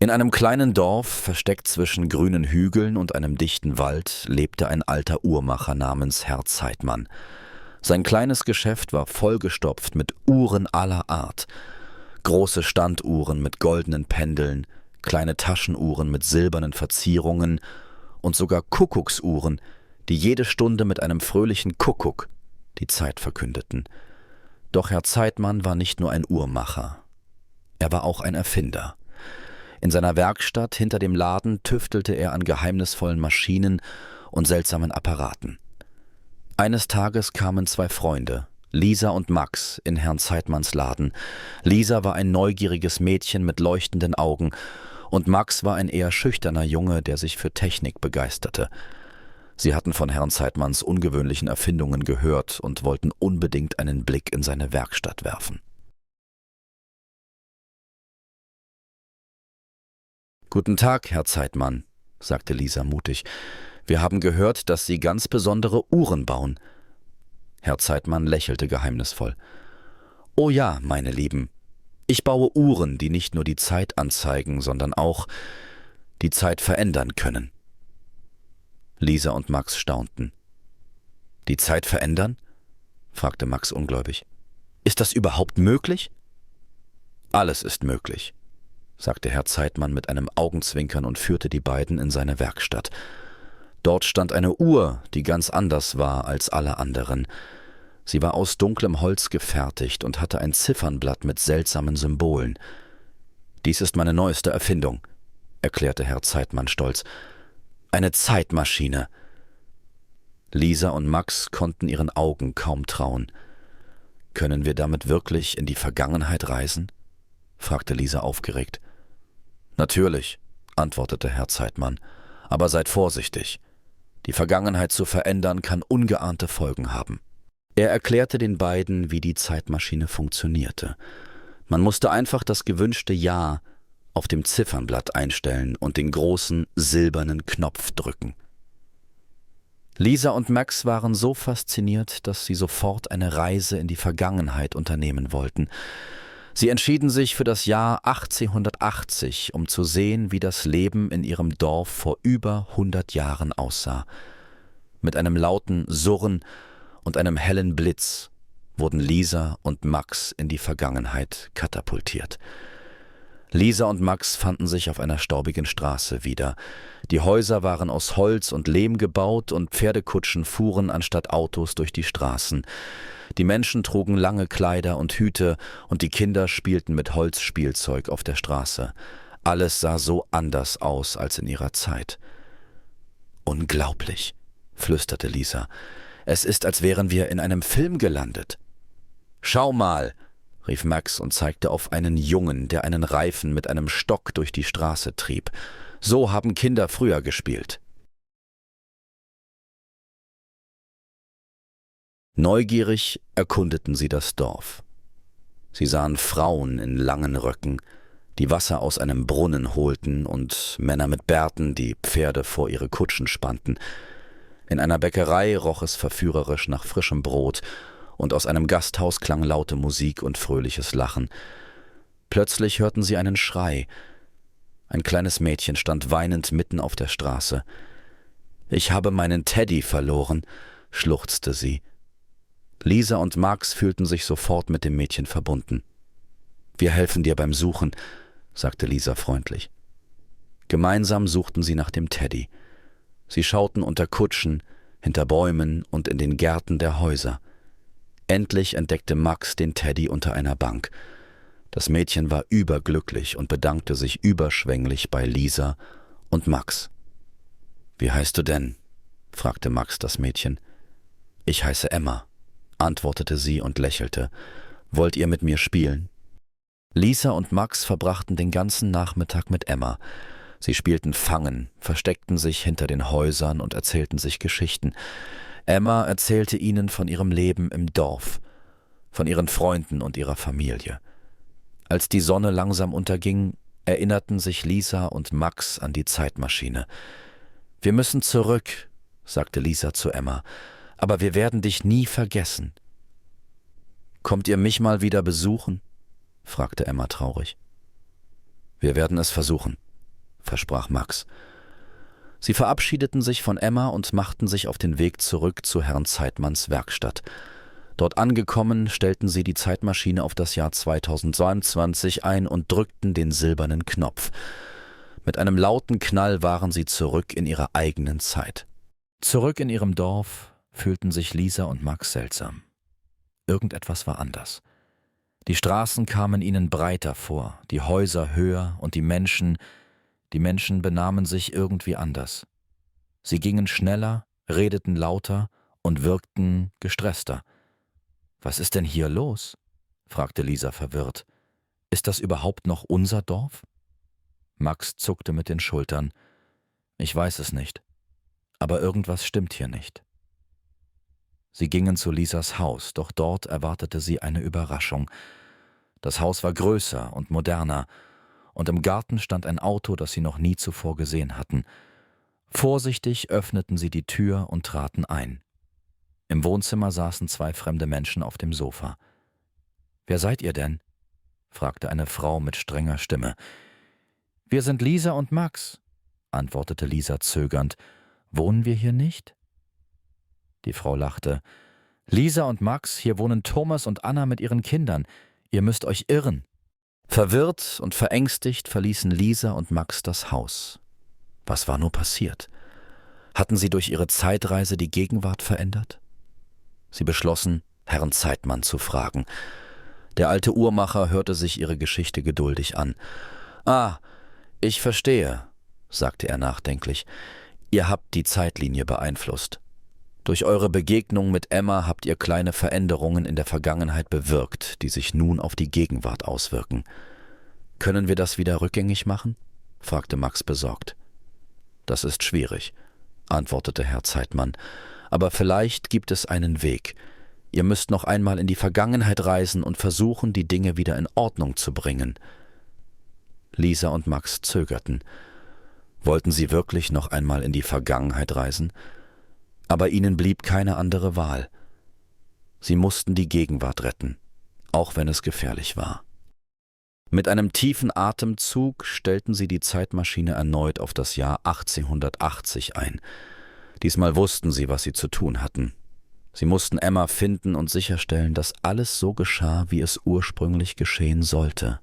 In einem kleinen Dorf, versteckt zwischen grünen Hügeln und einem dichten Wald, lebte ein alter Uhrmacher namens Herr Zeitmann. Sein kleines Geschäft war vollgestopft mit Uhren aller Art. Große Standuhren mit goldenen Pendeln, kleine Taschenuhren mit silbernen Verzierungen und sogar Kuckucksuhren, die jede Stunde mit einem fröhlichen Kuckuck die Zeit verkündeten. Doch Herr Zeitmann war nicht nur ein Uhrmacher, er war auch ein Erfinder. In seiner Werkstatt hinter dem Laden tüftelte er an geheimnisvollen Maschinen und seltsamen Apparaten. Eines Tages kamen zwei Freunde, Lisa und Max, in Herrn Zeitmanns Laden. Lisa war ein neugieriges Mädchen mit leuchtenden Augen und Max war ein eher schüchterner Junge, der sich für Technik begeisterte. Sie hatten von Herrn Zeitmanns ungewöhnlichen Erfindungen gehört und wollten unbedingt einen Blick in seine Werkstatt werfen. »Guten Tag, Herr Zeitmann«, sagte Lisa mutig. »Wir haben gehört, dass Sie ganz besondere Uhren bauen.« Herr Zeitmann lächelte geheimnisvoll. »Oh ja, meine Lieben, ich baue Uhren, die nicht nur die Zeit anzeigen, sondern auch die Zeit verändern können.« Lisa und Max staunten. »Die Zeit verändern?« fragte Max ungläubig. »Ist das überhaupt möglich?« »Alles ist möglich«, sagte Herr Zeitmann mit einem Augenzwinkern und führte die beiden in seine Werkstatt. Dort stand eine Uhr, die ganz anders war als alle anderen. Sie war aus dunklem Holz gefertigt und hatte ein Ziffernblatt mit seltsamen Symbolen. »Dies ist meine neueste Erfindung«, erklärte Herr Zeitmann stolz. »Eine Zeitmaschine.« Lisa und Max konnten ihren Augen kaum trauen. »Können wir damit wirklich in die Vergangenheit reisen?« fragte Lisa aufgeregt. »Natürlich«, antwortete Herr Zeitmann, »aber seid vorsichtig. Die Vergangenheit zu verändern kann ungeahnte Folgen haben.« Er erklärte den beiden, wie die Zeitmaschine funktionierte. Man musste einfach das gewünschte Jahr auf dem Ziffernblatt einstellen und den großen silbernen Knopf drücken. Lisa und Max waren so fasziniert, dass sie sofort eine Reise in die Vergangenheit unternehmen wollten. Sie entschieden sich für das Jahr 1880, um zu sehen, wie das Leben in ihrem Dorf vor über 100 Jahren aussah. Mit einem lauten Surren und einem hellen Blitz wurden Lisa und Max in die Vergangenheit katapultiert. Lisa und Max fanden sich auf einer staubigen Straße wieder. Die Häuser waren aus Holz und Lehm gebaut und Pferdekutschen fuhren anstatt Autos durch die Straßen. Die Menschen trugen lange Kleider und Hüte und die Kinder spielten mit Holzspielzeug auf der Straße. Alles sah so anders aus als in ihrer Zeit. »Unglaublich«, flüsterte Lisa. »Es ist, als wären wir in einem Film gelandet.« »Schau mal«, rief Max und zeigte auf einen Jungen, der einen Reifen mit einem Stock durch die Straße trieb. »So haben Kinder früher gespielt.« Neugierig erkundeten sie das Dorf. Sie sahen Frauen in langen Röcken, die Wasser aus einem Brunnen holten, und Männer mit Bärten, die Pferde vor ihre Kutschen spannten. In einer Bäckerei roch es verführerisch nach frischem Brot, und aus einem Gasthaus klang laute Musik und fröhliches Lachen. Plötzlich hörten sie einen Schrei. Ein kleines Mädchen stand weinend mitten auf der Straße. »Ich habe meinen Teddy verloren«, schluchzte sie. Lisa und Max fühlten sich sofort mit dem Mädchen verbunden. »Wir helfen dir beim Suchen«, sagte Lisa freundlich. Gemeinsam suchten sie nach dem Teddy. Sie schauten unter Kutschen, hinter Bäumen und in den Gärten der Häuser. Endlich entdeckte Max den Teddy unter einer Bank. Das Mädchen war überglücklich und bedankte sich überschwänglich bei Lisa und Max. »Wie heißt du denn?« fragte Max das Mädchen. »Ich heiße Emma«, antwortete sie und lächelte. »Wollt ihr mit mir spielen?« Lisa und Max verbrachten den ganzen Nachmittag mit Emma. Sie spielten Fangen, versteckten sich hinter den Häusern und erzählten sich Geschichten. Emma erzählte ihnen von ihrem Leben im Dorf, von ihren Freunden und ihrer Familie. Als die Sonne langsam unterging, erinnerten sich Lisa und Max an die Zeitmaschine. »Wir müssen zurück«, sagte Lisa zu Emma, »aber wir werden dich nie vergessen.« »Kommt ihr mich mal wieder besuchen?« fragte Emma traurig. »Wir werden es versuchen«, versprach Max. Sie verabschiedeten sich von Emma und machten sich auf den Weg zurück zu Herrn Zeitmanns Werkstatt. Dort angekommen, stellten sie die Zeitmaschine auf das Jahr 2022 ein und drückten den silbernen Knopf. Mit einem lauten Knall waren sie zurück in ihrer eigenen Zeit. Zurück in ihrem Dorf fühlten sich Lisa und Max seltsam. Irgendetwas war anders. Die Straßen kamen ihnen breiter vor, die Häuser höher und die Menschen benahmen sich irgendwie anders. Sie gingen schneller, redeten lauter und wirkten gestresster. »Was ist denn hier los?« fragte Lisa verwirrt. »Ist das überhaupt noch unser Dorf?« Max zuckte mit den Schultern. »Ich weiß es nicht, aber irgendwas stimmt hier nicht.« Sie gingen zu Lisas Haus, doch dort erwartete sie eine Überraschung. Das Haus war größer und moderner, und im Garten stand ein Auto, das sie noch nie zuvor gesehen hatten. Vorsichtig öffneten sie die Tür und traten ein. Im Wohnzimmer saßen 2 fremde Menschen auf dem Sofa. »Wer seid ihr denn?« fragte eine Frau mit strenger Stimme. »Wir sind Lisa und Max«, antwortete Lisa zögernd. »Wohnen wir hier nicht?« Die Frau lachte. »Lisa und Max, hier wohnen Thomas und Anna mit ihren Kindern. Ihr müsst euch irren.« Verwirrt und verängstigt verließen Lisa und Max das Haus. Was war nur passiert? Hatten sie durch ihre Zeitreise die Gegenwart verändert? Sie beschlossen, Herrn Zeitmann zu fragen. Der alte Uhrmacher hörte sich ihre Geschichte geduldig an. »Ah, ich verstehe«, sagte er nachdenklich. »Ihr habt die Zeitlinie beeinflusst. Durch eure Begegnung mit Emma habt ihr kleine Veränderungen in der Vergangenheit bewirkt, die sich nun auf die Gegenwart auswirken. Können wir das wieder rückgängig machen?« fragte Max besorgt. »Das ist schwierig«, antwortete Herr Zeitmann. »Aber vielleicht gibt es einen Weg. Ihr müsst noch einmal in die Vergangenheit reisen und versuchen, die Dinge wieder in Ordnung zu bringen.« Lisa und Max zögerten. Wollten sie wirklich noch einmal in die Vergangenheit reisen? Aber ihnen blieb keine andere Wahl. Sie mussten die Gegenwart retten, auch wenn es gefährlich war. Mit einem tiefen Atemzug stellten sie die Zeitmaschine erneut auf das Jahr 1880 ein. Diesmal wussten sie, was sie zu tun hatten. Sie mussten Emma finden und sicherstellen, dass alles so geschah, wie es ursprünglich geschehen sollte.